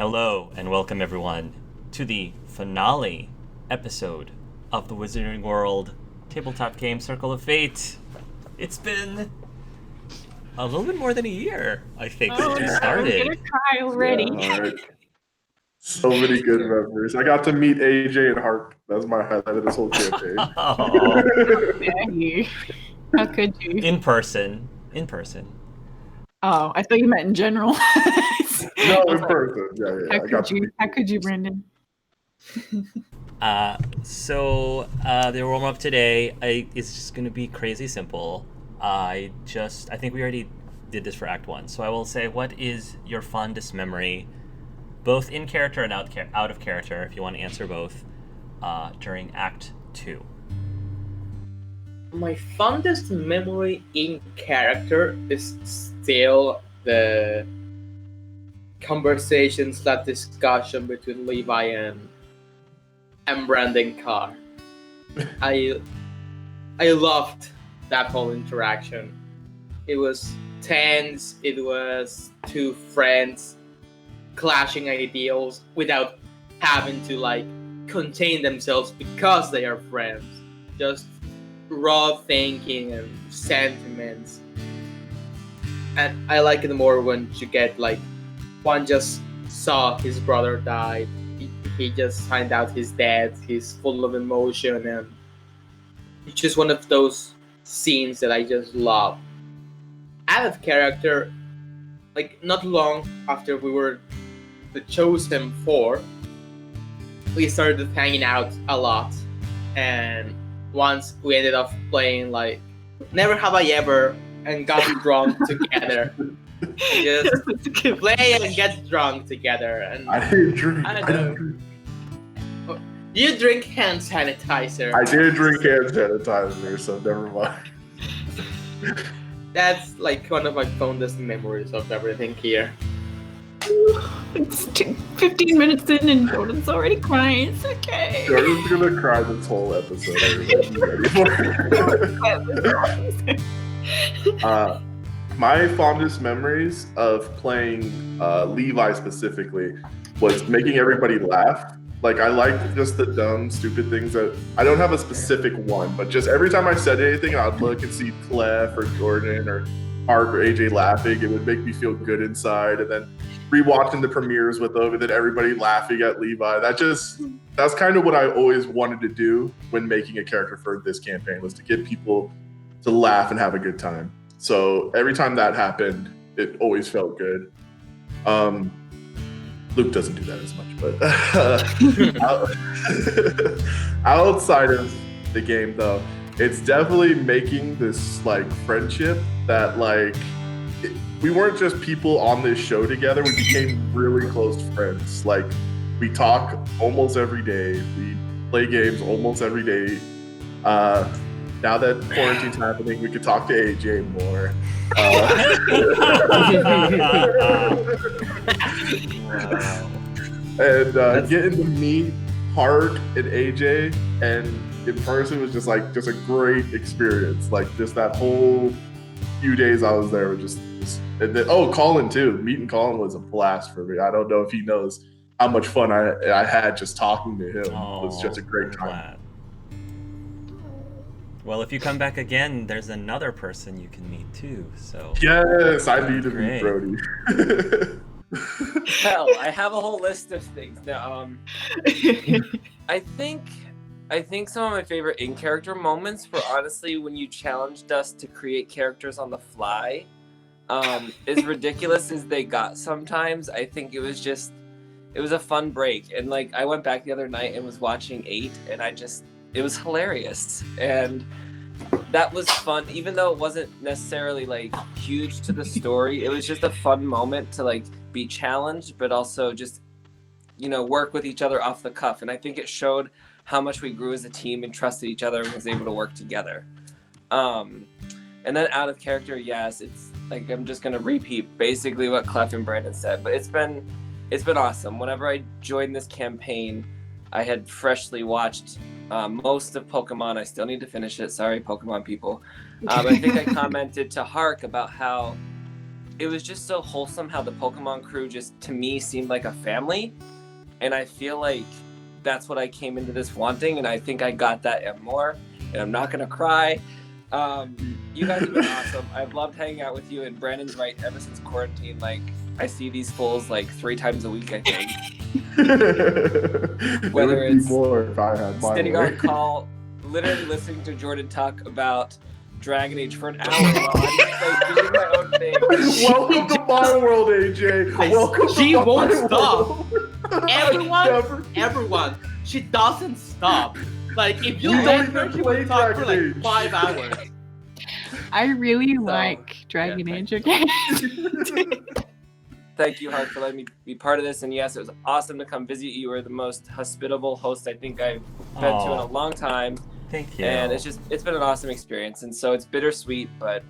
Hello and welcome everyone to the finale episode of the Wizarding World Tabletop Game Circle of Fate. It's been a little bit more than a year, I think, since we started. I'm gonna cry already. Yeah, so many good memories. I got to meet AJ and Hark. That's my highlight of this whole campaign. Oh, How could you? in person. Oh, I thought you meant in general. No, in person. Yeah. How could you, Brandon? So the warm up today is just going to be crazy simple. I think we already did this for Act 1. So I will say, what is your fondest memory, both in character and out of character, if you want to answer both, during Act 2? My fondest memory in character is still the conversations, that discussion between Levi and Brandon Carr. I loved that whole interaction. It was tense. It was two friends clashing ideals without having to contain themselves because they are friends. Just raw thinking and sentiments. And I like it more when you get one just saw his brother died. He just find out he's dead. He's full of emotion, and it's just one of those scenes that I just love. Out of character, not long after we were the chosen four, we started hanging out a lot, and once we ended up playing Never Have I Ever and got drunk together. Just play and get drunk together. And I didn't drink. I don't know. You drink hand sanitizer. I did drink hand sanitizer, so never mind. That's one of my fondest memories of everything here. It's 15 minutes in and Jordan's already crying. It's okay. Jordan's gonna cry this whole episode. I'm ready for it. My fondest memories of playing Levi specifically was making everybody laugh. I liked just the dumb, stupid things that I don't have a specific one, but just every time I said anything, I'd look and see Clef or Jordan or Hark or AJ laughing. It would make me feel good inside. And then rewatching the premieres with them, and then everybody laughing at Levi. That's kind of what I always wanted to do when making a character for this campaign, was to get people to laugh and have a good time. So every time that happened, it always felt good. Luke doesn't do that as much, but outside of the game, though, it's definitely making this friendship that we weren't just people on this show together. We became really close friends. We talk almost every day. We play games almost every day. Now that quarantine's happening, we could talk to AJ more. Wow. And getting to meet Hark and AJ and in person was just a great experience. Just that whole few days I was there were just and then Colin too. Meeting Colin was a blast for me. I don't know if he knows how much fun I had just talking to him. It was just a great time. Glad. Well, if you come back again, there's another person you can meet too. So yes, I need to meet Brody. Hell, I have a whole list of things. Now, I think some of my favorite in-character moments were honestly when you challenged us to create characters on the fly. As ridiculous as they got sometimes, I think it was a fun break. And I went back the other night and was watching 8, and it was hilarious. And that was fun, even though it wasn't necessarily huge to the story. It was just a fun moment to be challenged, but also just work with each other off the cuff. And I think it showed how much we grew as a team and trusted each other and was able to work together. And then out of character, yes, it's I'm just gonna repeat basically what Clef and Brandon said, but it's been awesome. Whenever I joined this campaign, I had freshly watched most of Pokemon. I still need to finish it. Sorry, Pokemon people. I think I commented to Hark about how it was just so wholesome how the Pokemon crew just to me seemed like a family, and I feel like that's what I came into this wanting, and I think I got that and more. And I'm not gonna cry. You guys have been awesome. I've loved hanging out with you, and Brandon's right. Ever since quarantine, like I see these fools like 3 times a week, I think. Whether it would it's be more if I had my sitting way. on call, literally listening to Jordan talk about Dragon Age for an hour while I'm just like doing my own thing. Welcome to my world, AJ. Welcome She to my won't world. stop. Never- Everyone, she doesn't stop. Like if you We don't let even her, she play will talk for Dragon like Age. 5 hours. I really So, like Dragon yeah, Age again. Thank you, Hart, for letting me be part of this. And yes, it was awesome to come visit you. You were the most hospitable host I think I've been to in a Aw. long time. Thank you. And it's been an awesome experience. And so it's bittersweet, but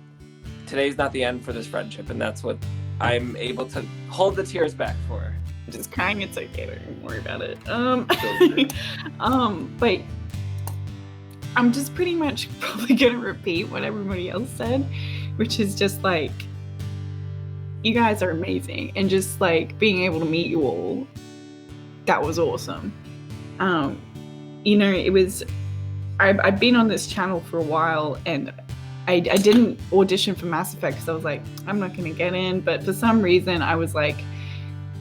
today's not the end for this friendship. And that's what I'm able to hold the tears back for. Just crying, it's okay, don't worry about it. But I'm just pretty much probably gonna repeat what everybody else said, which is just like, you guys are amazing, and just like being able to meet you all, that was awesome. You know, it was, I've been on this channel for a while, and I didn't audition for Mass Effect because I was like, I'm not gonna get in, but for some reason I was like,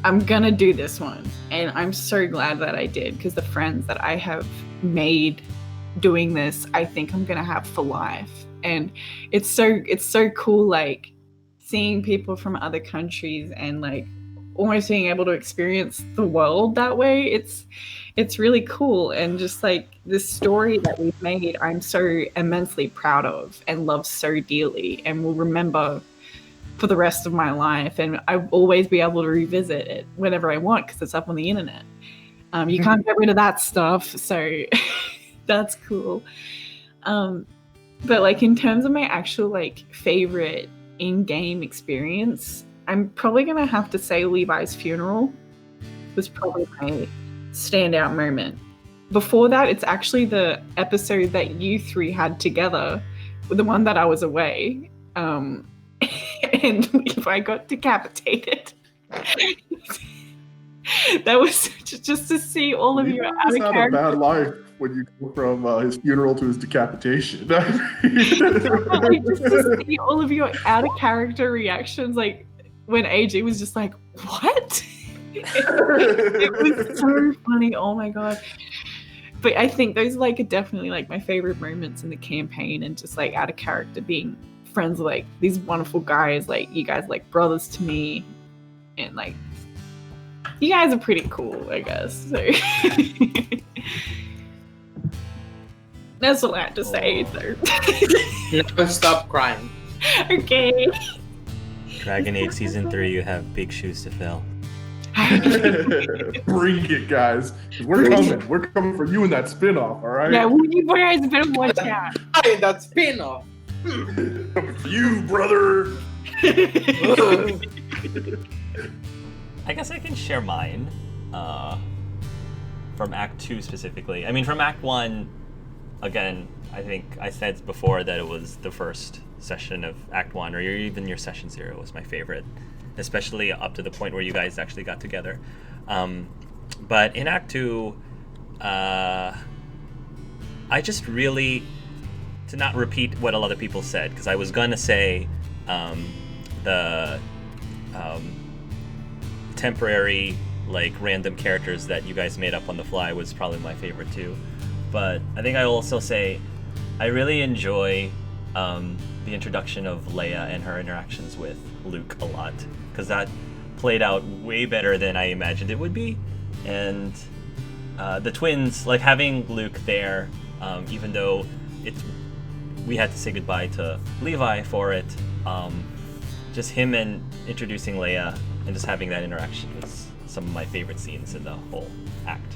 I'm gonna do this one, and I'm so glad that I did, because the friends that I have made doing this, I think I'm gonna have for life. And it's so cool, like seeing people from other countries and like almost being able to experience the world that way. It's really cool, and just like this story that we've made, I'm so immensely proud of and love so dearly, and will remember for the rest of my life, and I'll always be able to revisit it whenever I want because it's up on the internet. You can't get rid of that stuff, so that's cool. But like in terms of my actual like favorite in-game experience, I'm probably gonna have to say Levi's funeral was probably my standout moment. Before that, it's actually the episode that you 3 had together, the one that I was away. And Levi got decapitated. That was just to see all of you out He's of had a character. bad life when you go from his funeral to his decapitation. Like, just to see all of your out of character reactions, like when AJ was just like, "What?" It was so funny. Oh my god! But I think those like are definitely like my favorite moments in the campaign, and just like out of character being friends with like these wonderful guys. Like you guys like brothers to me, and like you guys are pretty cool, I guess. So that's all I have to say. So Never stop crying. okay. Dragon Age Season 3, you have big shoes to fill. Bring it, guys. 'Cause we're coming. We're coming for you in that spin-off, all right? Yeah, well, you guys better watch out. Hey, that spin-off. Coming for you, brother. I guess I can share mine from Act 2 specifically. I mean, from Act 1, again, I think I said before that it was the first session of Act 1, or even your Session 0 was my favorite, especially up to the point where you guys actually got together. But in Act 2, I just really, to not repeat what a lot of people said, because I was gonna say the temporary, like, random characters that you guys made up on the fly was probably my favorite too. But I think I will also say I really enjoy the introduction of Leia and her interactions with Luke a lot, because that played out way better than I imagined it would be. And the twins, like having Luke there, even though we had to say goodbye to Levi for it, just him and introducing Leia and just having that interaction was some of my favorite scenes in the whole act.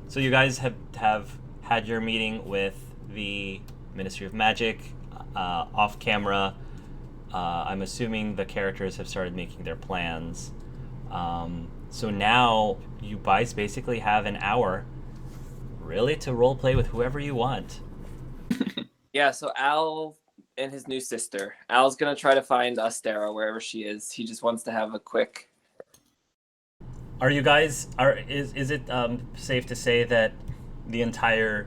So you guys have had your meeting with the Ministry of Magic off camera. I'm assuming the characters have started making their plans. So now you guys basically have an hour really to roleplay with whoever you want. Yeah, so Al and his new sister. Al's gonna try to find Astera wherever she is. He just wants to have a quick. Are you guys is it safe to say that the entire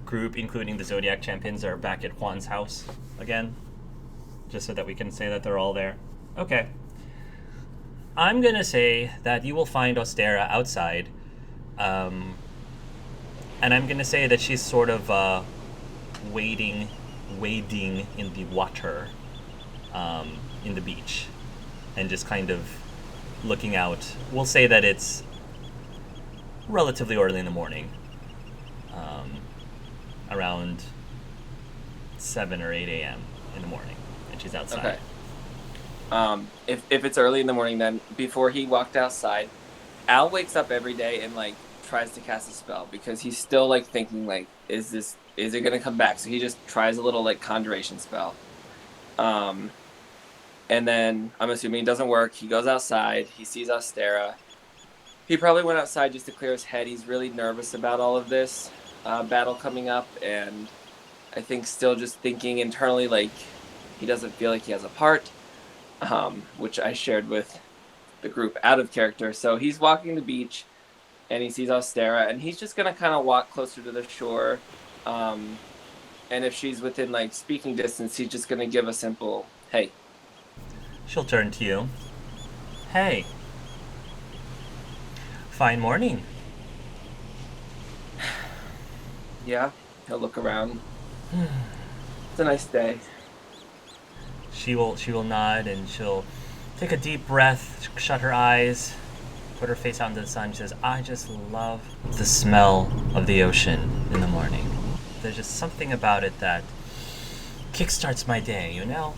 group, including the Zodiac champions, are back at Juan's house again? Just so that we can say that they're all there. Okay. I'm gonna say that you will find Ostera outside, and I'm gonna say that she's sort of wading in the water, in the beach, and just kind of looking out. We'll say that it's relatively early in the morning, around 7 or 8 a.m. in the morning, and she's outside. Okay. If it's early in the morning, then before he walked outside, Al wakes up every day and like tries to cast a spell because he's still like thinking like, is it gonna come back? So he just tries a little like conjuration spell. And then I'm assuming it doesn't work. He goes outside. He sees Astera. He probably went outside just to clear his head. He's really nervous about all of this battle coming up, and I think still just thinking internally like he doesn't feel like he has a part, which I shared with the group out of character. So he's walking the beach, and he sees Astera, and he's just gonna kind of walk closer to the shore. And if she's within like speaking distance, he's just gonna give a simple "Hey." She'll turn to you. Hey. Fine morning. Yeah, he'll look around. It's a nice day. She will nod, and she'll take a deep breath, shut her eyes, put her face out into the sun. She says, I just love the smell of the ocean in the morning. There's just something about it that kickstarts my day, you know?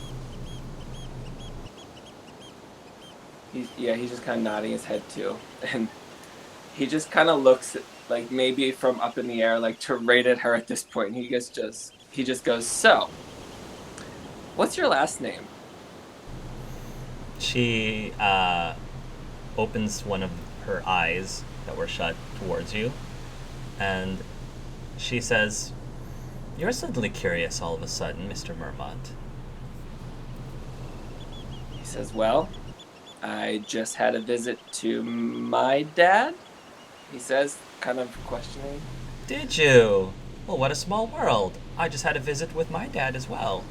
He's just kind of nodding his head too, and he just kind of looks at, like maybe from up in the air, like to rate at her at this point. And he just goes, so, what's your last name? She opens one of her eyes that were shut towards you, and she says, you're suddenly curious all of a sudden, Mr. Mermont. He says, well, I just had a visit to my dad, he says, kind of questioning. Did you? Well, what a small world. I just had a visit with my dad as well.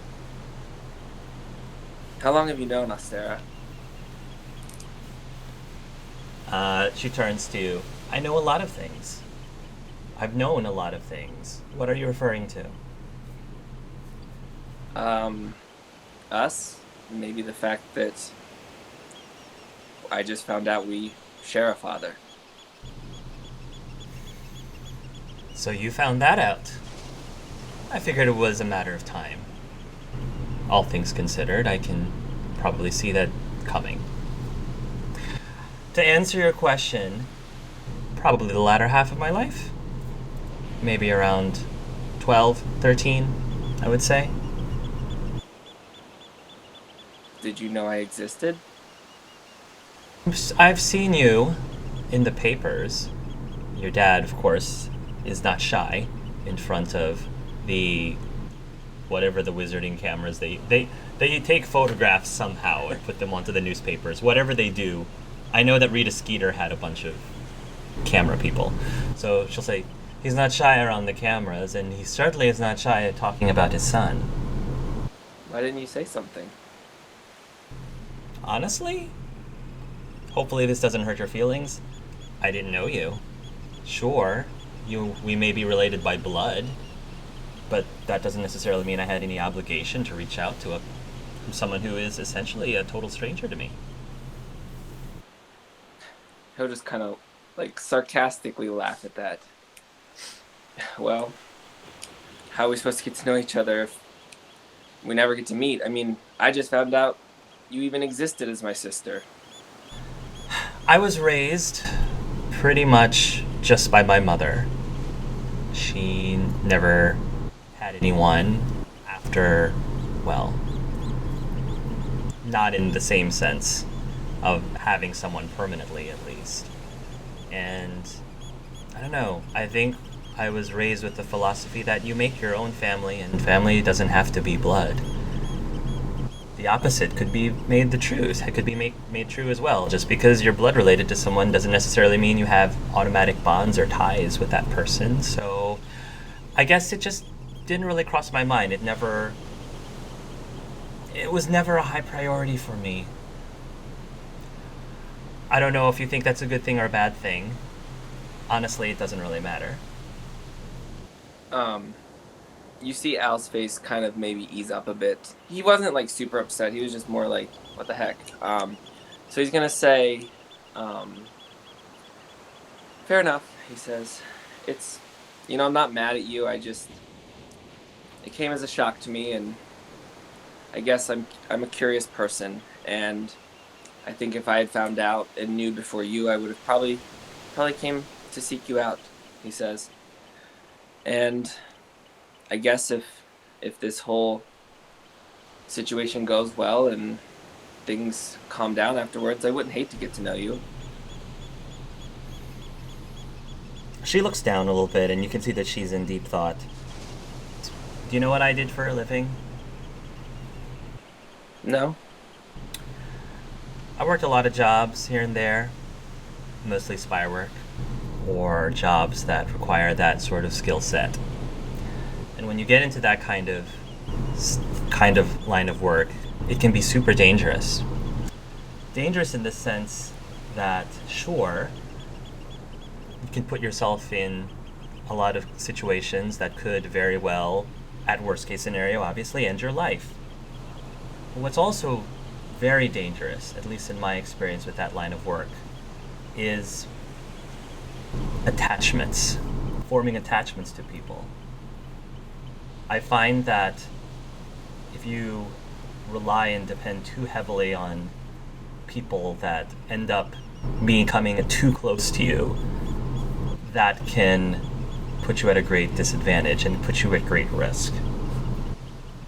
How long have you known us, Sarah? She turns to you. I know a lot of things. I've known a lot of things. What are you referring to? Us? Maybe the fact that I just found out we share a father. So you found that out. I figured it was a matter of time. All things considered, I can probably see that coming. To answer your question, probably the latter half of my life. Maybe around 12, 13, I would say. Did you know I existed? I've seen you in the papers. Your dad, of course, is not shy in front of the whatever the wizarding cameras they take photographs somehow and put them onto the newspapers. Whatever they do, I know that Rita Skeeter had a bunch of camera people. So she'll say, he's not shy around the cameras, and he certainly is not shy at talking about his son. Why didn't you say something? Honestly? Hopefully this doesn't hurt your feelings. I didn't know you. Sure, we may be related by blood, but that doesn't necessarily mean I had any obligation to reach out to someone who is essentially a total stranger to me. He'll just kind of like sarcastically laugh at that. Well, how are we supposed to get to know each other if we never get to meet? I mean, I just found out you even existed as my sister. I was raised pretty much just by my mother. She never had anyone after, well, not in the same sense of having someone permanently, at least. And I don't know, I think I was raised with the philosophy that you make your own family, and family doesn't have to be blood. the opposite could be made the truth. It could be made true as well. Just because you're blood related to someone doesn't necessarily mean you have automatic bonds or ties with that person. So I guess it just didn't really cross my mind. It was never a high priority for me. I don't know if you think that's a good thing or a bad thing. Honestly, it doesn't really matter. You see Al's face kind of maybe ease up a bit. He wasn't like super upset. He was just more like, what the heck? So he's gonna say, fair enough, he says. It's, I'm not mad at you. It came as a shock to me, and I guess I'm a curious person, and I think if I had found out and knew before you, I would have probably came to seek you out, he says. And I guess if this whole situation goes well and things calm down afterwards, I wouldn't hate to get to know you. She looks down a little bit, and you can see that she's in deep thought. Do you know what I did for a living? No? I worked a lot of jobs here and there, mostly spy work, or jobs that require that sort of skill set. And when you get into that kind of line of work, it can be super dangerous. Dangerous in the sense that, sure, you can put yourself in a lot of situations that could very well, at worst case scenario, obviously, end your life. But what's also very dangerous, at least in my experience with that line of work, is attachments, forming attachments to people. I find that if you rely and depend too heavily on people that end up becoming too close to you, that can put you at a great disadvantage and put you at great risk.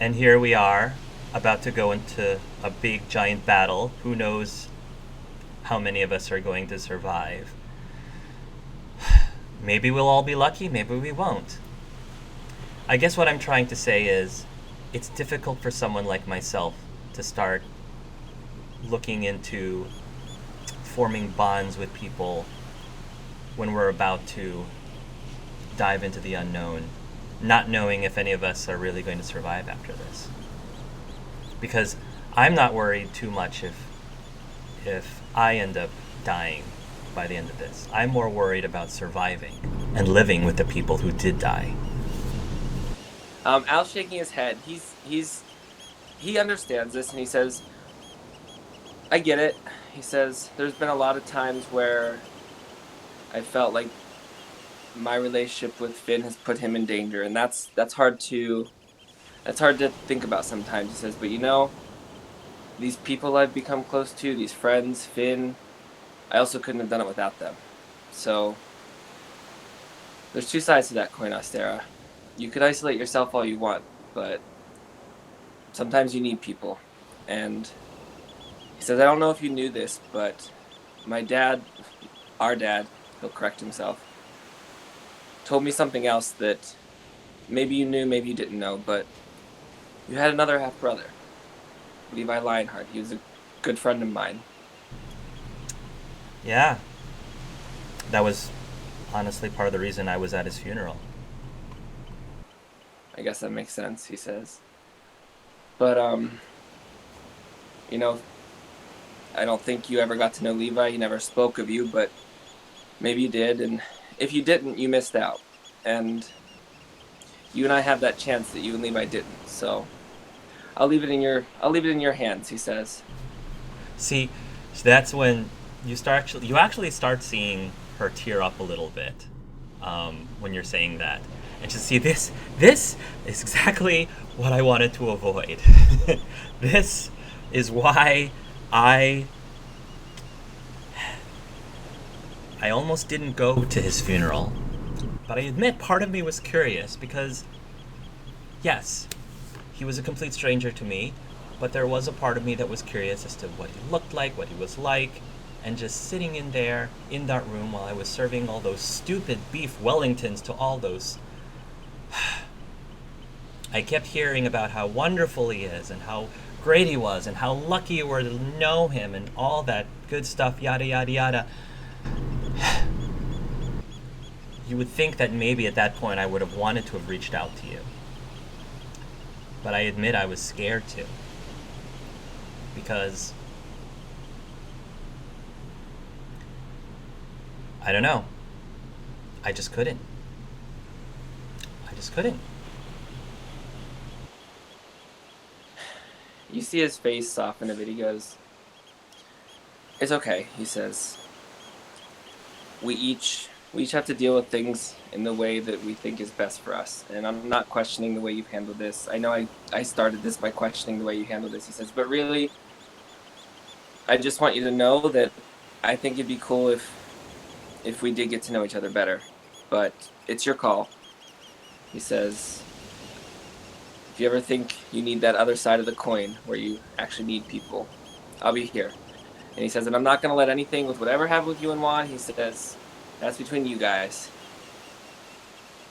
And here we are, about to go into a big giant battle. Who knows how many of us are going to survive? Maybe we'll all be lucky, maybe we won't. I guess what I'm trying to say is, it's difficult for someone like myself to start looking into forming bonds with people when we're about to dive into the unknown, not knowing if any of us are really going to survive after this. Because I'm not worried too much if I end up dying by the end of this. I'm more worried about surviving and living with the people who did die. Al's shaking his head. He understands this, and he says, I get it. He says, there's been a lot of times where I felt like my relationship with Finn has put him in danger, and that's hard to think about sometimes. He says, but these people I've become close to, these friends, Finn, I also couldn't have done it without them. So there's two sides to that coin, Astera. You could isolate yourself all you want, but sometimes you need people. And he says, I don't know if you knew this, but my dad, our dad, he'll correct himself, told me something else that maybe you knew, maybe you didn't know, but you had another half-brother, Levi Lionheart. He was a good friend of mine. Yeah. That was honestly part of the reason I was at his funeral. I guess that makes sense, he says. But, I don't think you ever got to know Levi. He never spoke of you, but maybe you did, and if you didn't, you missed out. And you and I have that chance that you and Levi didn't, so I'll leave it in your hands, he says. See, that's when you actually start seeing her tear up a little bit when you're saying that. And to see this is exactly what I wanted to avoid. This is why I almost didn't go to his funeral. But I admit part of me was curious because, yes, he was a complete stranger to me, but there was a part of me that was curious as to what he looked like, what he was like, and just sitting in there, in that room, while I was serving all those stupid beef Wellingtons to all those... I kept hearing about how wonderful he is and how great he was and how lucky you were to know him and all that good stuff, yada, yada, yada. You would think that maybe at that point I would have wanted to have reached out to you. But I admit I was scared to. Because I don't know. I just couldn't. You see his face soften a bit. He goes, "It's okay," he says. We each have to deal with things in the way that we think is best for us. And I'm not questioning the way you've handled this. I know I started this by questioning the way you handled this, he says. But really, I just want you to know that I think it'd be cool if we did get to know each other better. But it's your call. He says, if you ever think you need that other side of the coin where you actually need people, I'll be here. And he says, and I'm not going to let anything with whatever happened with you and Juan, he says, that's between you guys.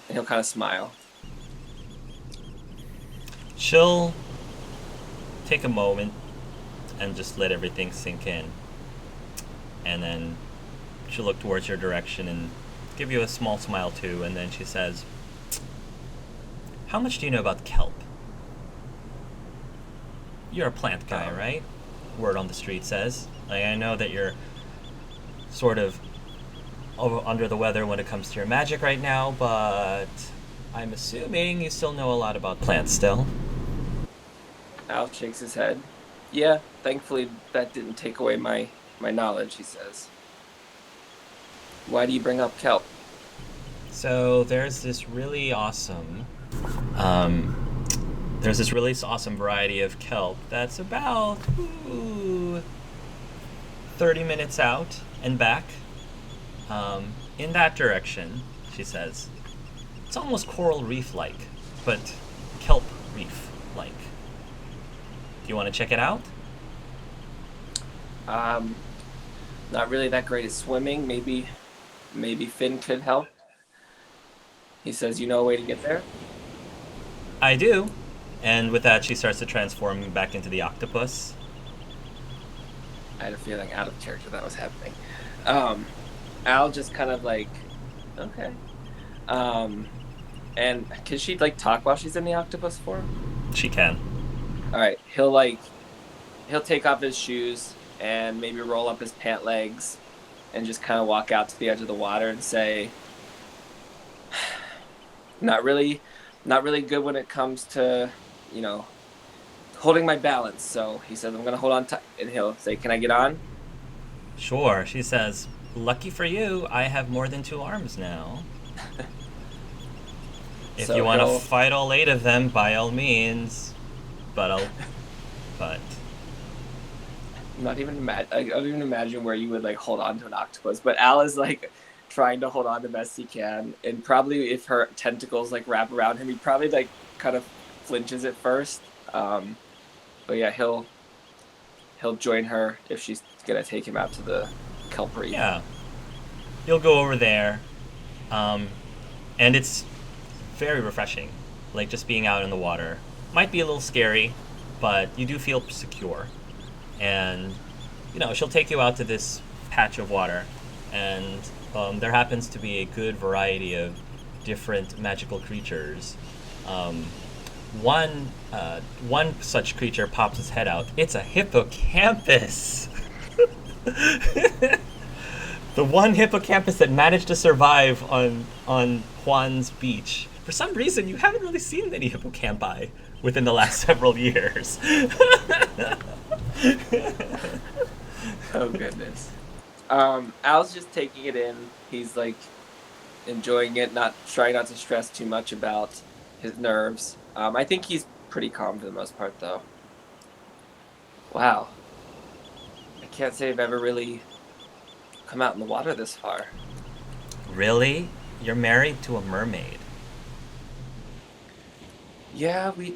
And he'll kind of smile. She'll take a moment and just let everything sink in. And then she'll look towards your direction and give you a small smile too. And then she says, how much do you know about kelp? You're a plant guy, right? Word on the street says. Like, I know that you're sort of under the weather when it comes to your magic right now, but I'm assuming you still know a lot about plants still. Al shakes his head. Yeah, thankfully that didn't take away my knowledge, he says. Why do you bring up kelp? So there's this really awesome variety of kelp that's about 30 minutes out and back. In that direction, she says. It's almost coral reef-like, but kelp reef-like. Do you want to check it out? Not really that great at swimming. Maybe Finn could help. He says, you know a way to get there? I do. And with that, she starts to transform back into the octopus. I had a feeling out of character that was happening. Al just kind of like, okay. And can she like talk while she's in the octopus form? She can. All right. He'll take off his shoes and maybe roll up his pant legs and just kind of walk out to the edge of the water and say, not really good when it comes to, holding my balance. So he says, I'm going to hold on tight. And he'll say, can I get on? Sure. She says, lucky for you, I have more than 2 arms now. If you want to fight all 8 of them, by all means. But I don't even imagine where you would like hold on to an octopus. But Al is like trying to hold on the best he can, and probably if her tentacles like wrap around him, he probably like kind of flinches at first. But yeah, he'll join her if she's gonna take him out to the kelp reef. Yeah, you'll go over there, and it's very refreshing. Like just being out in the water might be a little scary, but you do feel secure. And she'll take you out to this patch of water, and there happens to be a good variety of different magical creatures. One such creature pops its head out. It's a hippocampus. The one hippocampus that managed to survive on Juan's beach. For some reason, you haven't really seen many hippocampi within the last several years. Oh goodness. Al's just taking it in. He's like enjoying it, trying not to stress too much about his nerves. I think he's pretty calm for the most part, though. Wow. I can't say I've ever really come out in the water this far. Really? You're married to a mermaid. Yeah, I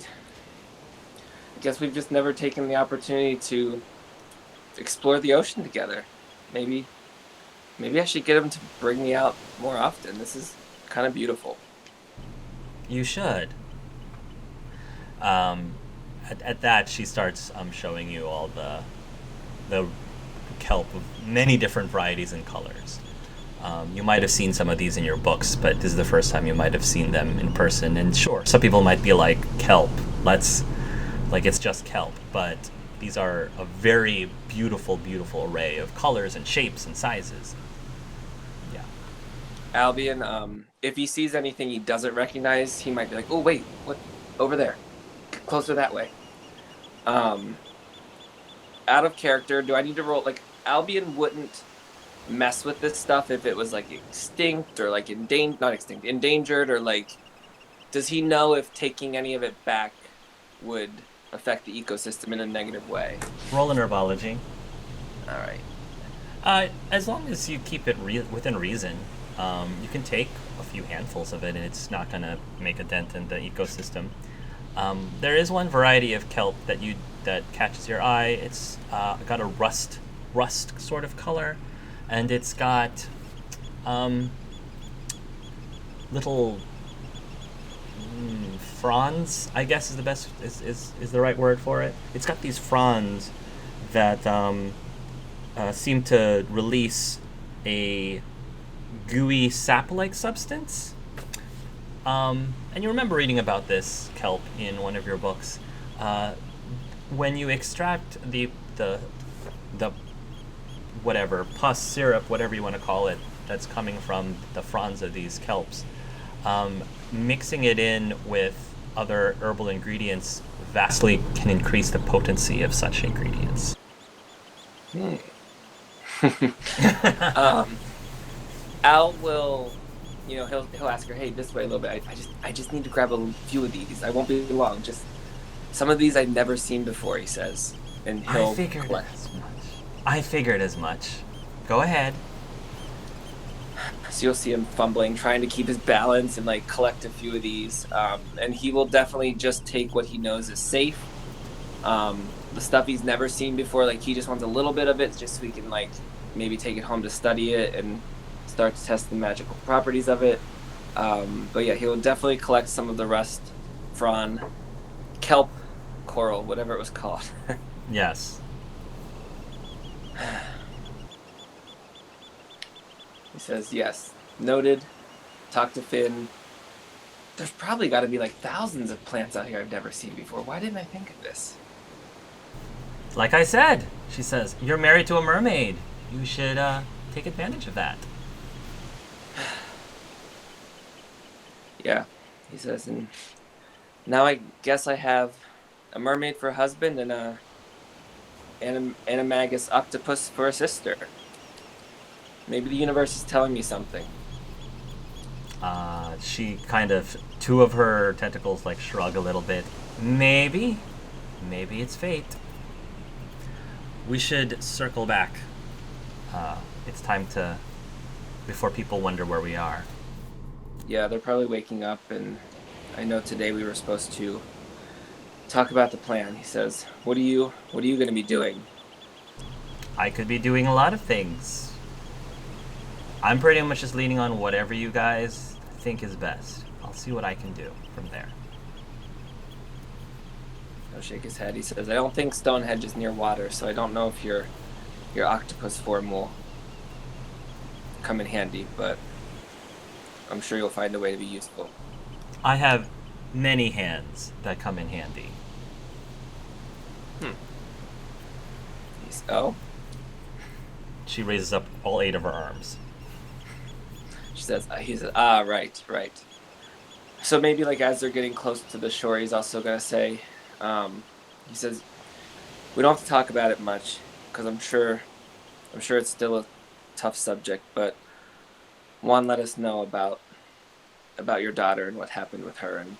guess we've just never taken the opportunity to explore the ocean together. Maybe I should get him to bring me out more often. This is kind of beautiful. You should. at that, she starts showing you all the kelp of many different varieties and colors. You might have seen some of these in your books, but this is the first time you might have seen them in person. And sure, some people might be like, kelp, it's just kelp. But these are a very beautiful, beautiful array of colors and shapes and sizes. Yeah. Albion, if he sees anything he doesn't recognize, he might be like, oh, wait, what? Over there. Closer that way. Out of character, do I need to roll? Like, Albion wouldn't mess with this stuff if it was like extinct or like endangered, or like, does he know if taking any of it back would affect the ecosystem in a negative way? Roll in herbology. All right. As long as you keep it within reason, you can take a few handfuls of it and it's not going to make a dent in the ecosystem. There is one variety of kelp that catches your eye. It's got a rust sort of color, and it's got little fronds, I guess is the best is the right word for it. It's got these fronds that seem to release a gooey sap-like substance. And you remember reading about this kelp in one of your books. When you extract the whatever pus syrup, whatever you want to call it, that's coming from the fronds of these kelps, mixing it in with other herbal ingredients vastly can increase the potency of such ingredients. Al will, he'll ask her, hey, this way a little bit. I just need to grab a few of these. I won't be long. Just some of these I've never seen before, he says. And he'll I figured as much. Go ahead. So you'll see him fumbling, trying to keep his balance and like collect a few of these. And he will definitely just take what he knows is safe. The stuff he's never seen before, like he just wants a little bit of it just so he can like maybe take it home to study it and start to test the magical properties of it. But yeah, he will definitely collect some of the rust, frond, kelp, coral, whatever it was called. Yes. He says, yes, noted. Talk to Finn. There's probably got to be like thousands of plants out here I've never seen before. Why didn't I think of this? Like I said, she says, you're married to a mermaid. You should take advantage of that. Yeah, he says, and now I guess I have a mermaid for a husband and a animagus octopus for a sister. Maybe the universe is telling me something. She kind of, two of her tentacles like shrug a little bit. Maybe it's fate. We should circle back. It's time to, before people wonder where we are. Yeah, they're probably waking up, and I know today we were supposed to talk about the plan. He says, what are you going to be doing? I could be doing a lot of things. I'm pretty much just leaning on whatever you guys think is best. I'll see what I can do from there. He'll shake his head. He says, I don't think Stonehenge is near water, so I don't know if your octopus form will come in handy, but I'm sure you'll find a way to be useful. I have many hands that come in handy. Oh? She raises up all 8 of her arms. He says, right. So maybe like as they're getting close to the shore, he's also gonna say, he says, we don't have to talk about it much, because I'm sure it's still a tough subject, but Juan let us know about your daughter and what happened with her, and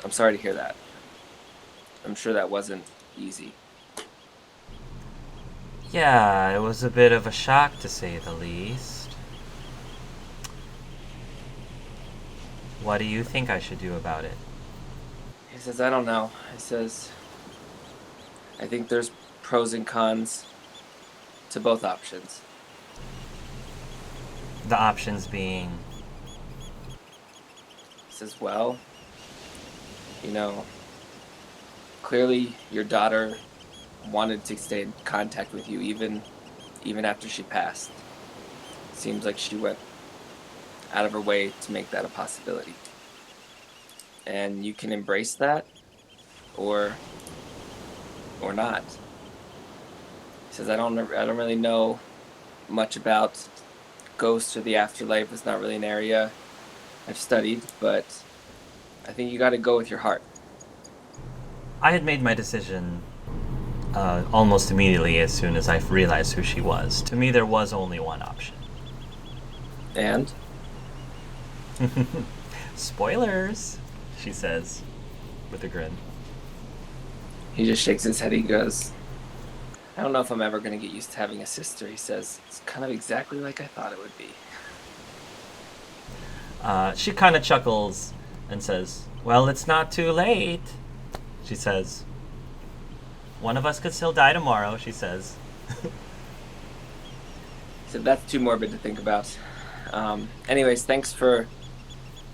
I'm sorry to hear that. I'm sure that wasn't easy. Yeah, it was a bit of a shock to say the least. What do you think I should do about it? He says, I don't know. He says, I think there's pros and cons to both options. The options being... He says, well, Clearly, your daughter wanted to stay in contact with you even after she passed. Seems like she went out of her way to make that a possibility. And you can embrace that or not. He says, I don't really know much about ghosts or the afterlife. It's not really an area I've studied, but I think you got to go with your heart. I had made my decision almost immediately as soon as I realized who she was. To me, there was only one option. And Spoilers, she says, with a grin. he just shakes his head. He goes, I don't know if I'm ever going to get used to having a sister, he says. It's kind of exactly like I thought it would be. She kind of chuckles and says, well, it's not too late, she says. One of us could still die tomorrow, she says. He said, that's too morbid to think about. Anyways, thanks for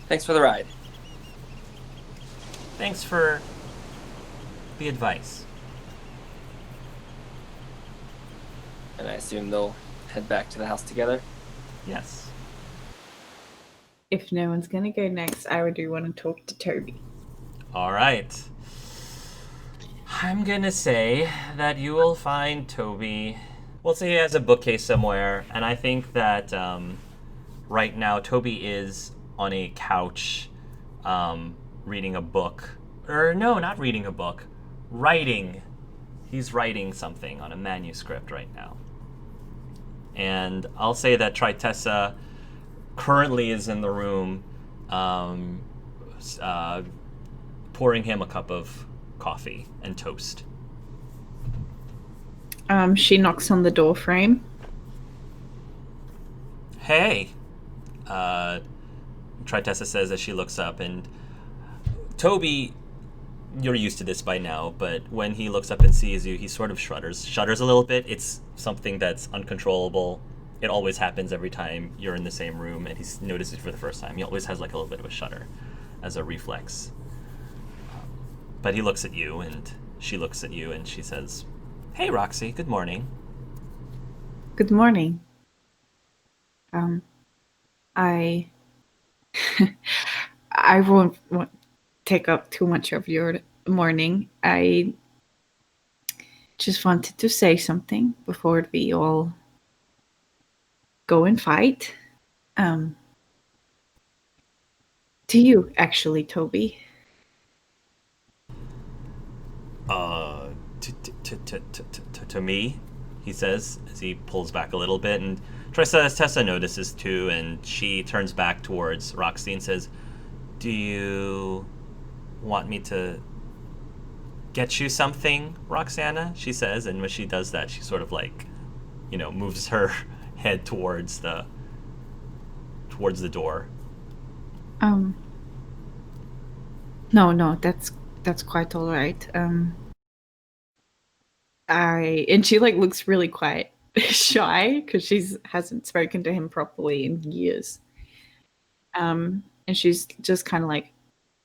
the ride. Thanks for the advice. And I assume they'll head back to the house together. Yes. If no one's gonna go next, I do want to talk to Toby. All right. I'm gonna say that you will find Toby. We'll say he has a bookcase somewhere, and I think that right now Toby is on a couch reading a book. Or no, not reading a book. Writing. He's writing something on a manuscript right now. And I'll say that Tritessa currently is in the room pouring him a cup of coffee and toast. She knocks on the door frame. Hey, Tritessa says as she looks up, and Toby, you're used to this by now, but when he looks up and sees you, he sort of shudders a little bit. It's something that's uncontrollable. It always happens every time you're in the same room, and he notices it for the first time. He always has like a little bit of a shudder as a reflex. But he looks at you, and she looks at you, and she says, hey, Roxy, good morning. Good morning. I I won't take up too much of your morning. I just wanted to say something before we all go and fight. To you, actually, Toby. To me, he says as he pulls back a little bit, and Tessa notices too, and she turns back towards Roxy and says, do you want me to get you something, Roxana? She says, and when she does that, she sort of like, moves her head towards the door. No, that's quite all right. And she like looks really quite shy because she hasn't spoken to him properly in years. And she's just kind of like,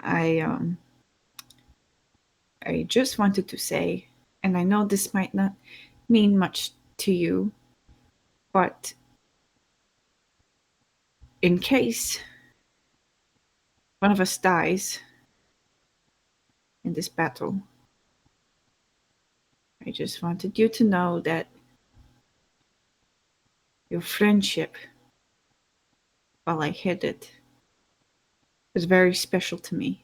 I just wanted to say, and I know this might not mean much to you, but in case one of us dies in this battle, I just wanted you to know that your friendship, while I hid it, was very special to me.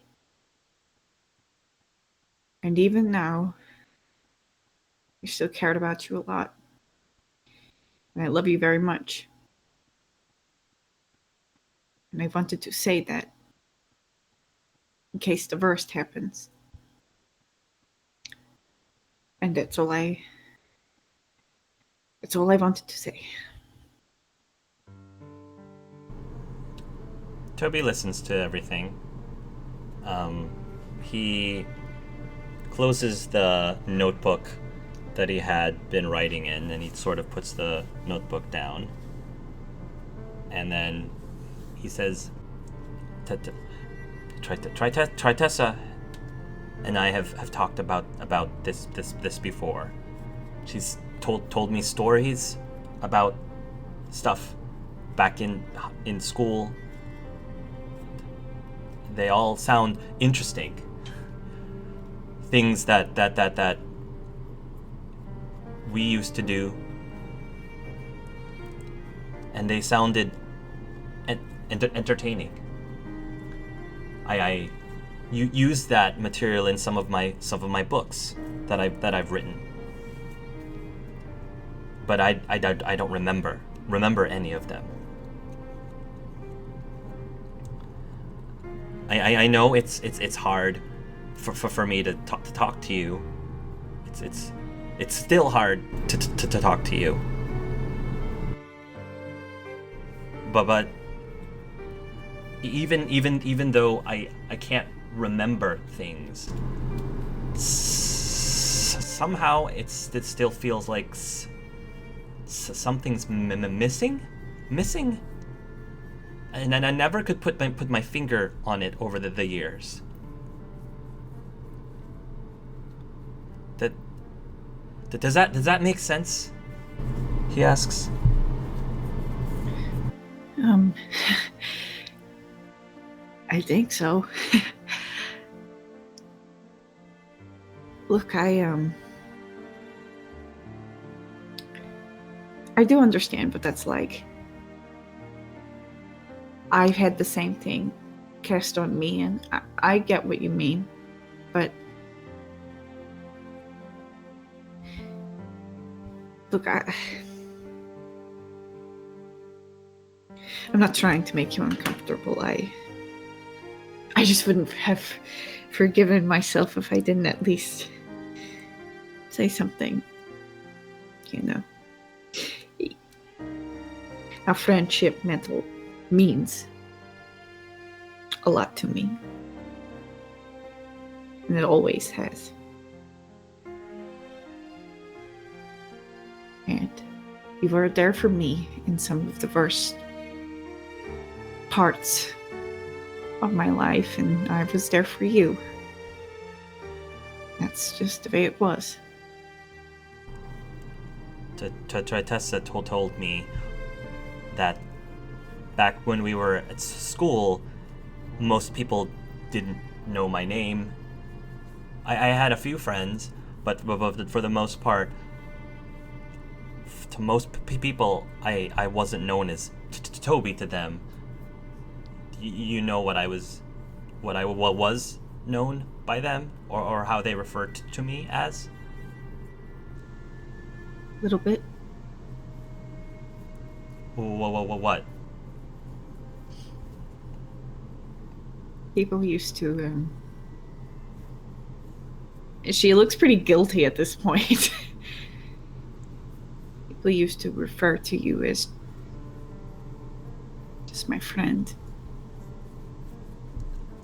And even now, I still cared about you a lot. And I love you very much. And I wanted to say that in case the worst happens. And that's all I wanted to say. Toby listens to everything. He closes the notebook that he had been writing in, and he sort of puts the notebook down. And then he says, Tritessa, and I have talked about this before. She's told me stories about stuff back in school. They all sound interesting. Things that we used to do, and they sounded entertaining. I used that material in some of my books that I've written, but I don't remember any of them. I know it's hard for me to talk to you. It's still hard to talk to you. But even though I can't remember things, somehow it still feels like something's missing, and I never could put my finger on it over the years. Does that make sense? He asks. I think so. Look, I do understand what that's like. I've had the same thing cast on me, and I get what you mean, but look, I'm not trying to make you uncomfortable. I just wouldn't have forgiven myself if I didn't at least say something, you know. Our friendship means a lot to me, and it always has. And you were there for me in some of the worst parts of my life, and I was there for you. That's just the way it was. Tessa told me that back when we were at school, most people didn't know my name. I had a few friends, but for the most part, to most people, I wasn't known as Toby to them. You know what I was known by them, or how they referred to me as? A little bit. What? People used to, She looks pretty guilty at this point. People used to refer to you as just my friend.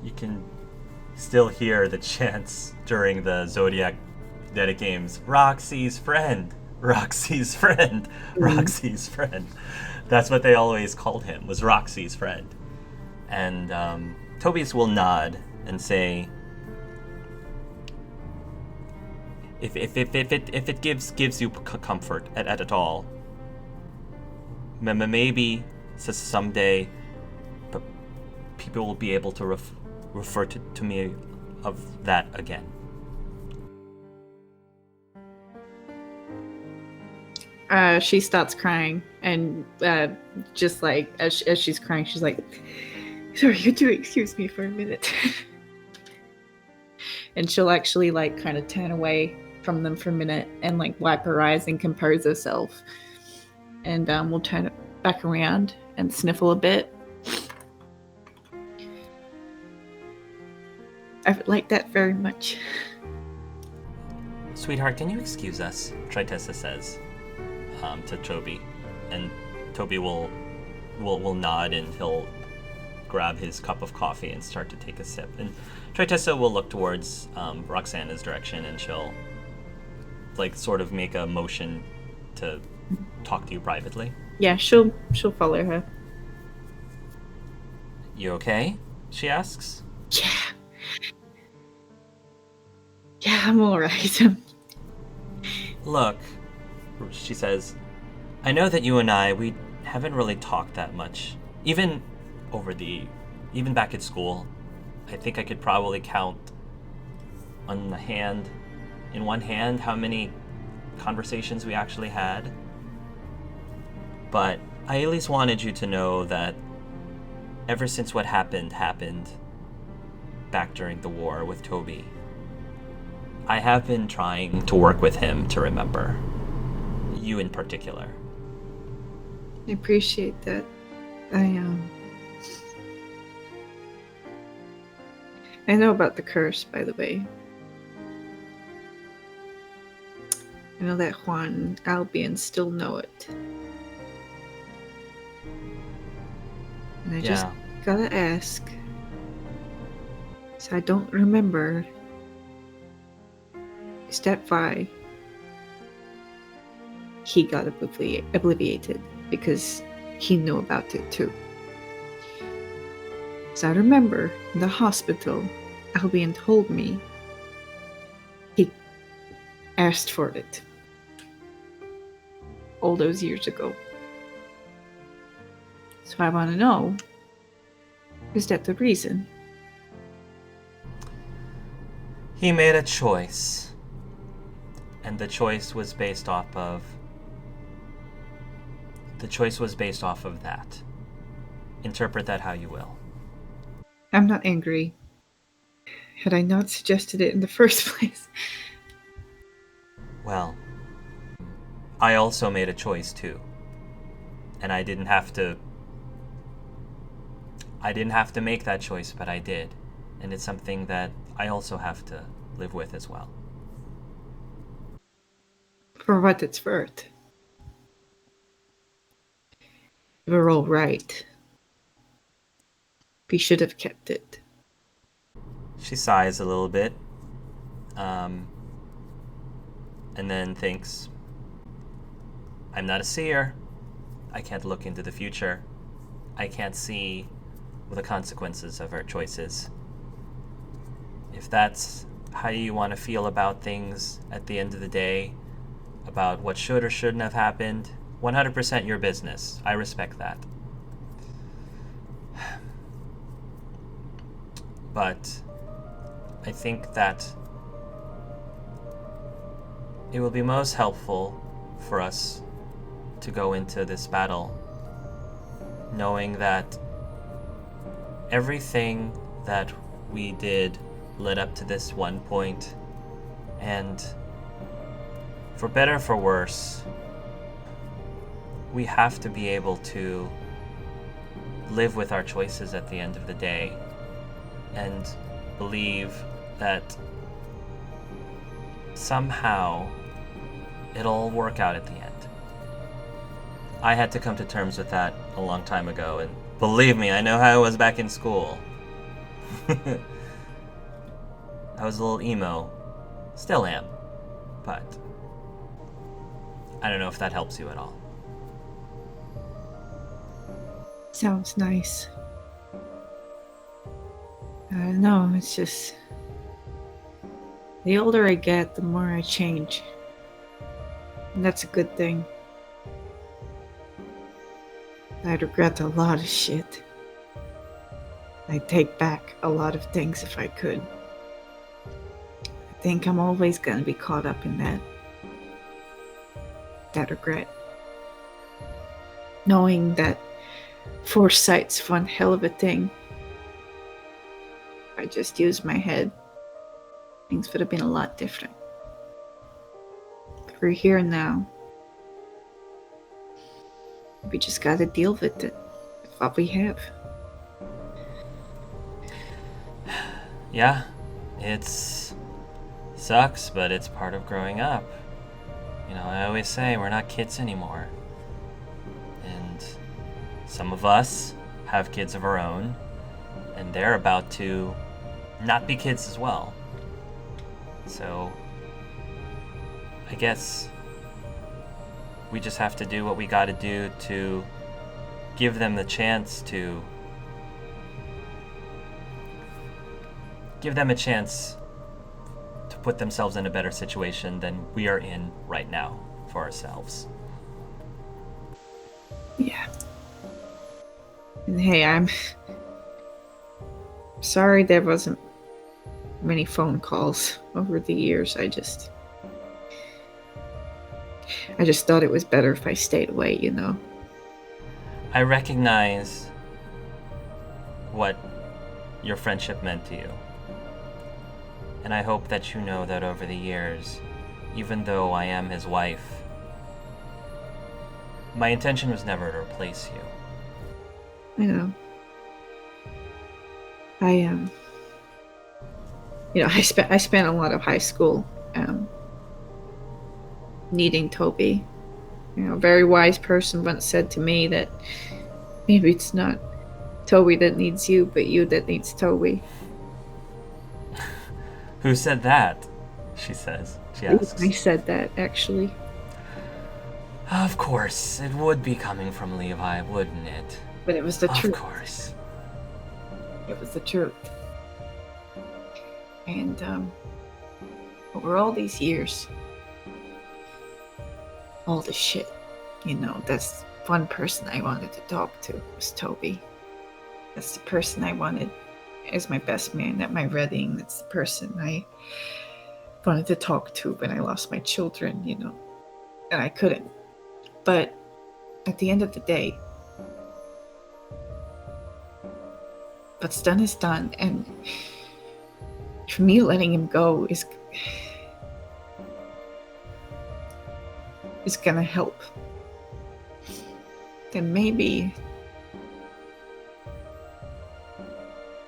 You can still hear the chants during the Zodiac Dead games. Roxy's friend. Roxy's friend. Roxy's friend. That's what they always called him, was Roxy's friend. And Tobias will nod and say, if it gives you comfort at all, maybe someday people will be able to refer to me of that again. She starts crying, and just like as she's crying, she's like, "Sorry, could you excuse me for a minute?" And she'll actually like kind of turn away from them for a minute and like wipe her eyes and compose herself. And we'll turn it back around and sniffle a bit. I would like that very much. Sweetheart, can you excuse us? Tritessa says to Toby, and Toby will nod, and he'll grab his cup of coffee and start to take a sip. And Tritessa will look towards Roxana's direction, and she'll like sort of make a motion to talk to you privately. Yeah, she'll follow her. You okay? She asks. Yeah. Yeah, I'm alright. Look, she says, I know that you and we haven't really talked that much. Even even back at school, I think I could probably count in one hand, how many conversations we actually had. But I at least wanted you to know that ever since what happened back during the war with Toby, I have been trying to work with him to remember. You in particular. I appreciate that. I know about the curse, by the way. I know that Juan and Albion still know it. And I just gotta ask. So I don't remember. Is that why he got obliviated? Because he knew about it too. So I remember in the hospital, Albion told me he asked for it all those years ago. So I want to know, is that the reason? He made a choice, and the choice was based off of that. Interpret that how you will. I'm not angry. Had I not suggested it in the first place? Well, I also made a choice too. And I didn't have to make that choice, but I did. And it's something that I also have to live with as well. For what it's worth. We're all right. We should have kept it. She sighs a little bit, and then thinks, I'm not a seer. I can't look into the future. I can't see the consequences of our choices. If that's how you want to feel about things at the end of the day, about what should or shouldn't have happened, 100% your business. I respect that. But I think that it will be most helpful for us to go into this battle knowing that everything that we did led up to this one point, and for better or for worse, we have to be able to live with our choices at the end of the day and believe that somehow it'll work out at the end. I had to come to terms with that a long time ago, and believe me, I know how it was back in school. I was a little emo. Still am. But I don't know if that helps you at all. Sounds nice. I don't know, it's just... the older I get, the more I change. And that's a good thing. I regret a lot of shit. I'd take back a lot of things if I could. I think I'm always gonna be caught up in that regret. Knowing that foresight's one hell of a thing. If I just used my head, things would have been a lot different. But we're here now. We just gotta deal with it, with what we have. Yeah, sucks, but it's part of growing up. You know, I always say we're not kids anymore. And some of us have kids of our own, and they're about to not be kids as well. So, I guess we just have to do what we gotta do to give them the chance to put themselves in a better situation than we are in right now for ourselves. Yeah. And hey, I'm sorry there wasn't many phone calls over the years. I just thought it was better if I stayed away, you know. I recognize what your friendship meant to you. And I hope that you know that over the years, even though I am his wife, my intention was never to replace you. You know. I spent a lot of high school needing Toby. You know, a very wise person once said to me that maybe it's not Toby that needs you, but you that needs Toby. Who said that? She says. She asks. I said that, actually. Of course, it would be coming from Levi, wouldn't it? But it was the truth. Of course. It was the truth. And over all these years, all the shit, you know, that's one person I wanted to talk to was Toby. That's the person I wanted as my best man at my wedding. That's the person I wanted to talk to when I lost my children, you know, and I couldn't. But at the end of the day, what's done is done, and for me, letting him go is gonna help. Then maybe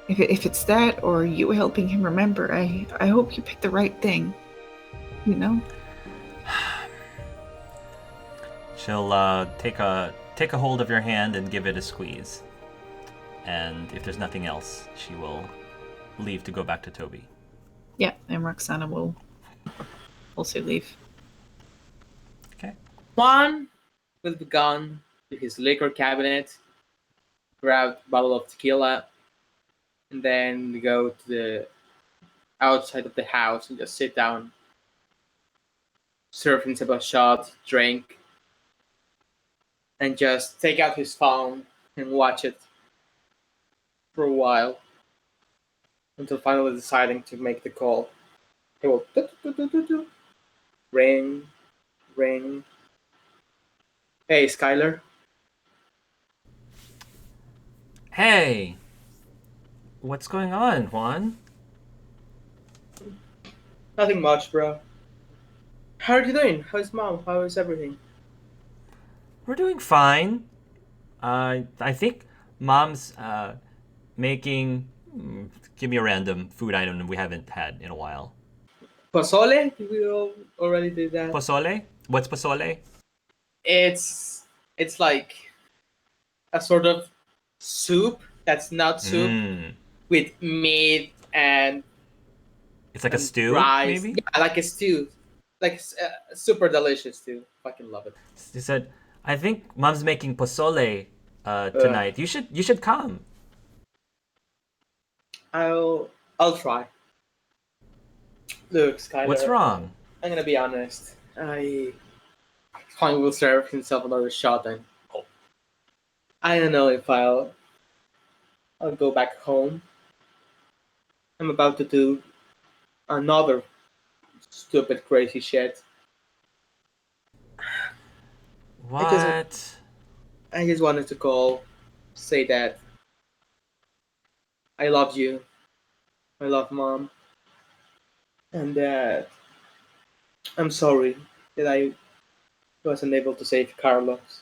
if it's that or you helping him remember, I hope you pick the right thing. You know? She'll take a hold of your hand and give it a squeeze. And if there's nothing else, she will leave to go back to Toby. Yeah, and Roxana will also leave. Okay. Juan will be gone to his liquor cabinet, grab a bottle of tequila, and then go to the outside of the house and just sit down, serve himself a shot, drink, and just take out his phone and watch it for a while until finally deciding to make the call. He will ring, ring. Hey, Skylar. Hey! What's going on, Juan? Nothing much, bro. How are you doing? How's mom? How is everything? We're doing fine. I think Mom's making... give me a random food item we haven't had in a while. Pozole? Did we already did that? Pozole? What's pozole? It's like a sort of soup that's not soup with meat and it's like a stew, rice. maybe? Yeah, like a stew, like super delicious stew. Fucking love it. He said, "I think Mom's making pozole tonight. You should come." I'll try. Look, Skylar. What's wrong? I'm gonna be honest. Juan will serve himself another shot, and I don't know if I'll go back home. I'm about to do another stupid, crazy shit. What? I just wanted to call, say that I love you, I love mom, and that I'm sorry that I wasn't able to save Carlos.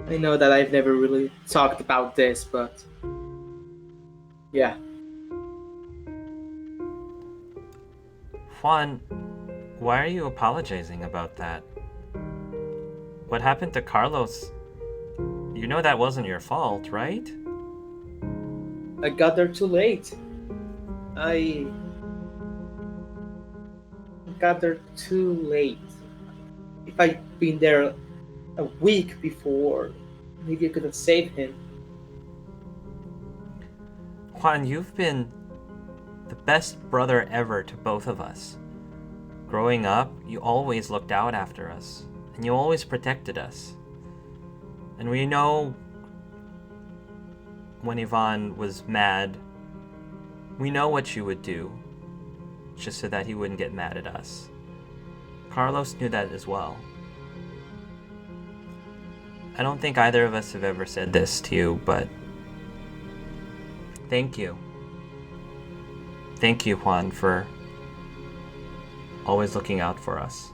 I know that I've never really talked about this, but yeah. Juan, why are you apologizing about that? What happened to Carlos? You know that wasn't your fault, right? I got there too late. I got there too late. If I'd been there a week before, maybe I could have saved him. Juan, you've been the best brother ever to both of us. Growing up, you always looked out after us, and you always protected us. And we know when Yvonne was mad, we know what you would do, just so that he wouldn't get mad at us. Carlos knew that as well. I don't think either of us have ever said this to you, but thank you. Thank you, Juan, for always looking out for us.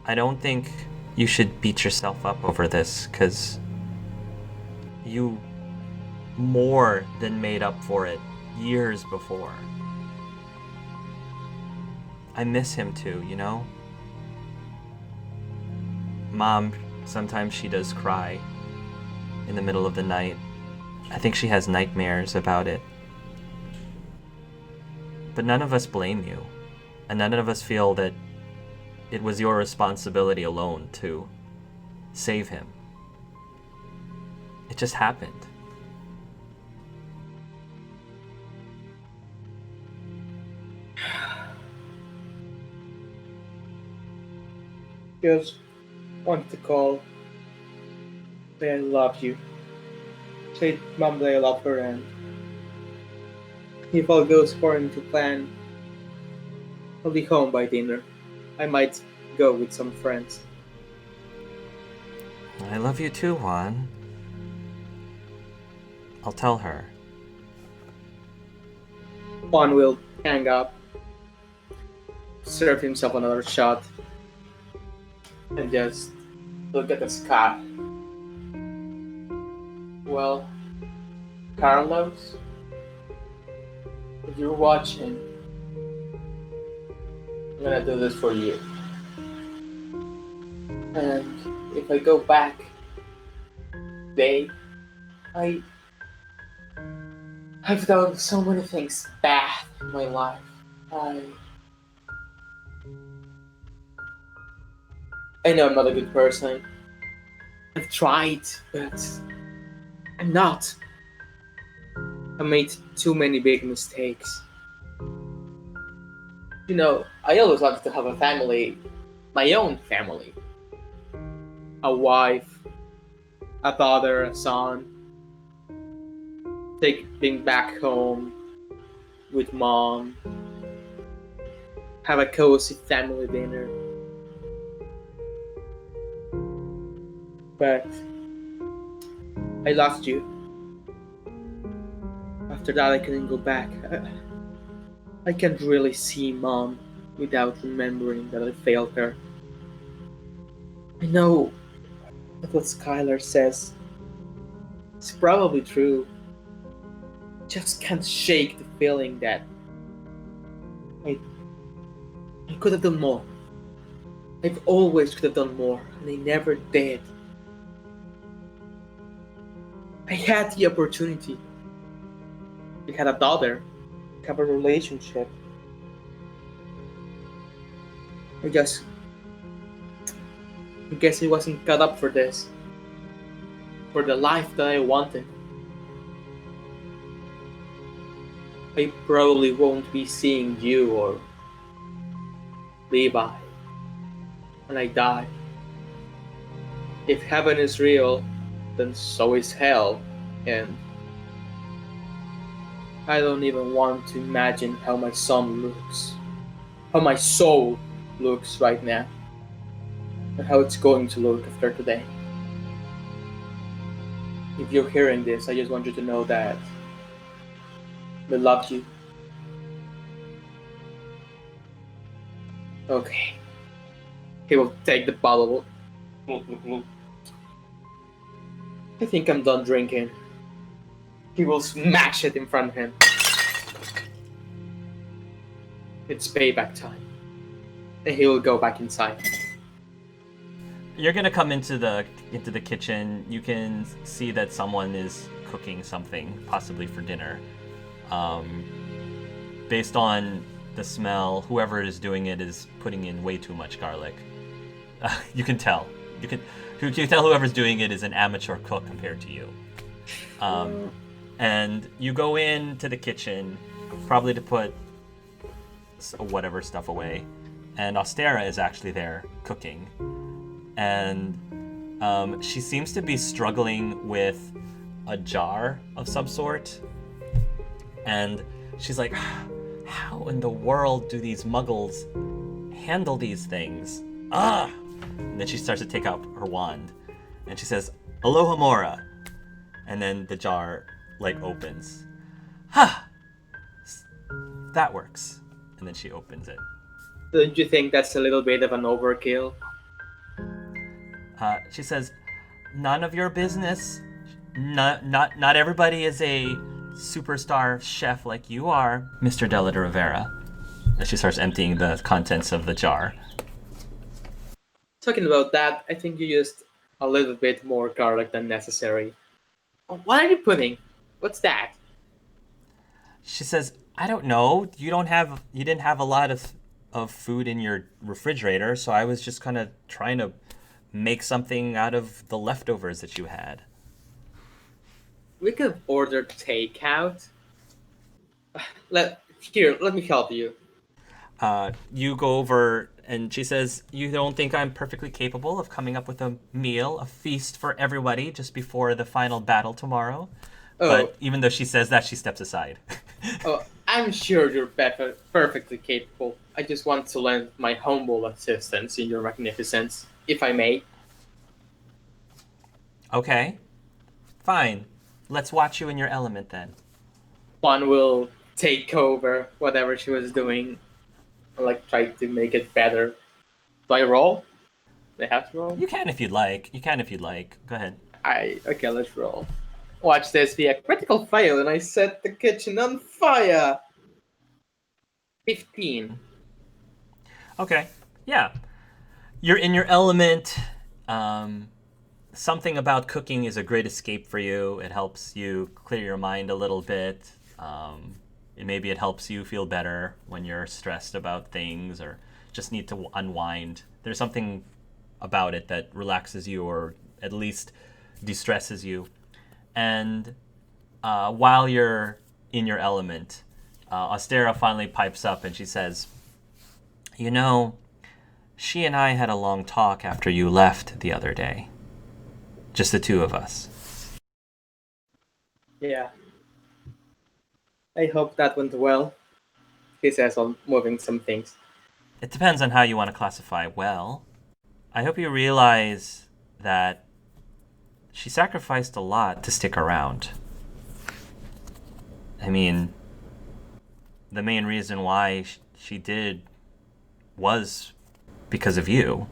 I don't think you should beat yourself up over this, because you more than made up for it years before. I miss him too, you know? Mom, sometimes she does cry in the middle of the night. I think she has nightmares about it. But none of us blame you, and none of us feel that it was your responsibility alone to save him. It just happened. Just wanted to call, say I love you. Say mom that I love her, and if all goes according to plan, I'll be home by dinner. I might go with some friends. I love you too, Juan. I'll tell her. Juan will hang up, serve himself another shot, and just look at the sky. Well, Carlos, if you're watching, I'm gonna do this for you. And if I go back today, I've done so many things bad in my life. I know I'm not a good person. I've tried, but I'm not. I made too many big mistakes. You know, I always wanted to have a family, my own family. A wife, a daughter, a son. Being back home with mom. Have a cozy family dinner. But I lost you. After that, I couldn't go back. I can't really see mom without remembering that I failed her. I know that what Skylar says is probably true. Just can't shake the feeling that I could have done more. I've always could have done more, and I never did. I had the opportunity. I had a daughter, have a relationship. I guess I wasn't cut up for this. For the life that I wanted. I probably won't be seeing you or Levi when I die. If heaven is real, then so is hell, and I don't even want to imagine how my son looks, how my soul looks right now, and how it's going to look after today. If you're hearing this, I just want you to know that I love you. Okay. He will take the bottle. I think I'm done drinking. He will smash it in front of him. It's payback time. And he will go back inside. You're gonna come into the kitchen. You can see that someone is cooking something, possibly for dinner. Based on the smell, whoever is doing it is putting in way too much garlic. You can tell. You can tell whoever's doing it is an amateur cook compared to you. And you go into the kitchen, probably to put whatever stuff away. And Austera is actually there cooking. And she seems to be struggling with a jar of some sort. And she's like, how in the world do these muggles handle these things? Ah! And then she starts to take out her wand. And she says, Aloha Mora. And then the jar, opens. Ha! That works. And then she opens it. Don't you think that's a little bit of an overkill? She says, none of your business. Not everybody is a superstar chef like you are, Mr. Della de Rivera. And she starts emptying the contents of the jar. Talking about that, I think you used a little bit more garlic than necessary. Oh, what are you putting? What's that? She says, I don't know. You didn't have a lot of food in your refrigerator, so I was just kind of trying to make something out of the leftovers that you had. We could have ordered takeout. Let me help you. You go over, and she says, you don't think I'm perfectly capable of coming up with a meal, a feast for everybody just before the final battle tomorrow? Oh. But even though she says that, she steps aside. Oh, I'm sure you're perfectly capable. I just want to lend my humble assistance in your magnificence, if I may. Okay. Fine. Let's watch you in your element then. One will take over whatever she was doing, try to make it better. Do I roll? They have to roll? You can if you'd like. Go ahead. Okay, let's roll. Watch this be a critical fail, and I set the kitchen on fire. 15. Okay. Yeah. You're in your element. Something about cooking is a great escape for you. It helps you clear your mind a little bit. Maybe it helps you feel better when you're stressed about things or just need to unwind. There's something about it that relaxes you or at least de-stresses you. And while you're in your element, Austera finally pipes up and she says, you know, she and I had a long talk after you left the other day. Just the two of us. Yeah. I hope that went well. He says on moving some things. It depends on how you want to classify well. I hope you realize that she sacrificed a lot to stick around. I mean, the main reason why she did was because of you.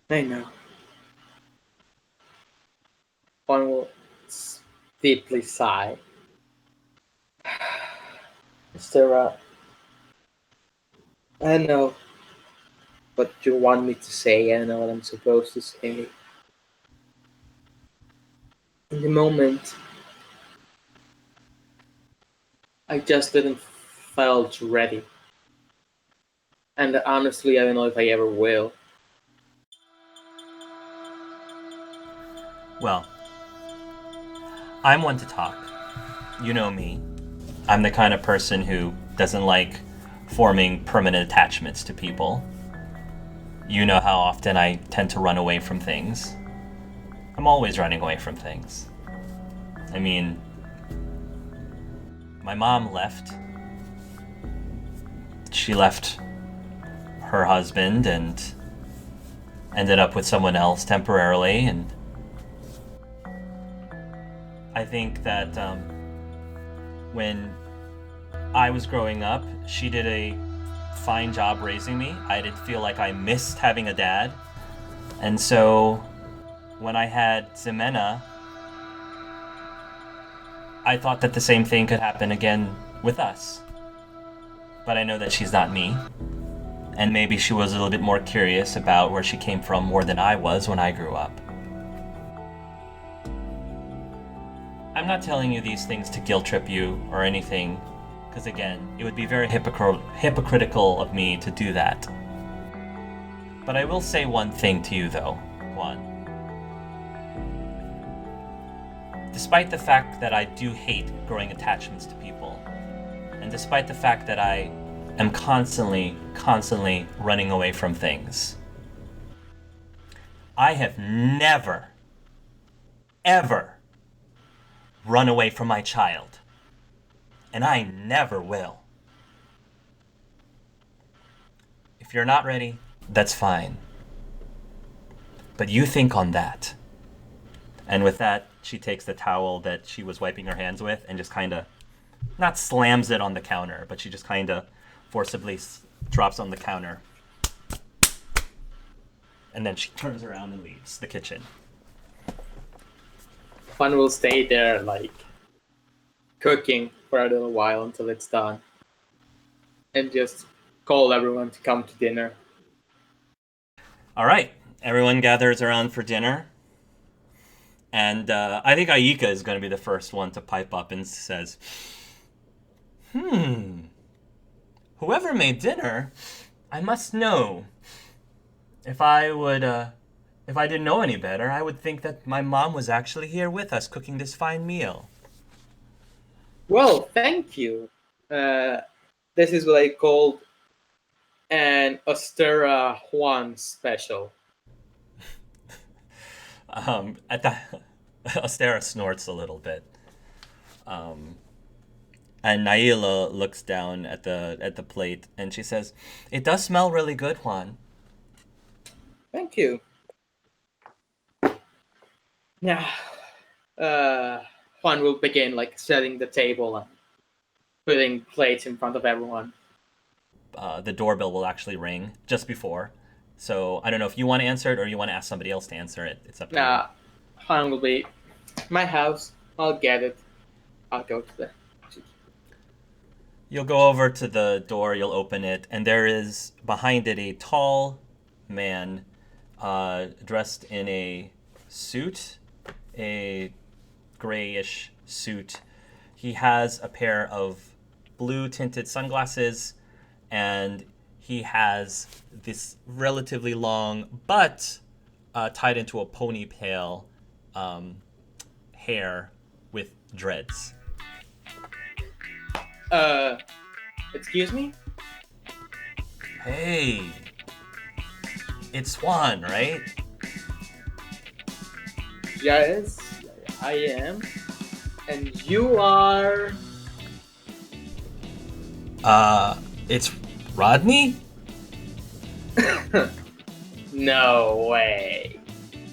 I know. One will deeply sigh. Sarah, I know what you want me to say. I know what I'm supposed to say. In the moment, I just didn't felt ready. And honestly, I don't know if I ever will. Well, I'm one to talk. You know me. I'm the kind of person who doesn't like forming permanent attachments to people. You know how often I tend to run away from things. I'm always running away from things. I mean, my mom left. She left her husband and ended up with someone else temporarily, and I think that when I was growing up, she did a fine job raising me. I didn't feel like I missed having a dad. And so when I had Ximena, I thought that the same thing could happen again with us. But I know that she's not me. And maybe she was a little bit more curious about where she came from more than I was when I grew up. I'm not telling you these things to guilt trip you or anything, because again, it would be very hypocritical of me to do that. But I will say one thing to you, though, Juan. Despite the fact that I do hate growing attachments to people, and despite the fact that I am constantly running away from things, I have never, ever run away from my child. And I never will. If you're not ready, that's fine. But you think on that. And with that, she takes the towel that she was wiping her hands with and just kind of, not slams it on the counter, but she just kind of forcibly drops on the counter. And then she turns around and leaves the kitchen. Fun will stay there, like, cooking for a little while until it's done. And just call everyone to come to dinner. All right. Everyone gathers around for dinner. And I think Aika is going to be the first one to pipe up and says, whoever made dinner, I must know. If I didn't know any better, I would think that my mom was actually here with us cooking this fine meal. Well, thank you. This is what I called an Ostera Juan special. At that, Ostera snorts a little bit. And Naila looks down at the plate and she says, "It does smell really good, Juan." Thank you. Now, Juan will begin like setting the table and putting plates in front of everyone. The doorbell will actually ring just before. So I don't know if you want to answer it or you want to ask somebody else to answer it. It's up to you. Juan will be, my house, I'll get it. I'll go to the... You'll go over to the door, you'll open it, and there is behind it a tall man dressed in a suit, a grayish suit. He has a pair of blue tinted sunglasses, and he has this relatively long but tied into a ponytail hair with dreads. Excuse me? Hey, it's Juan, right? Yes, I am. And you are... It's Rodney? No way.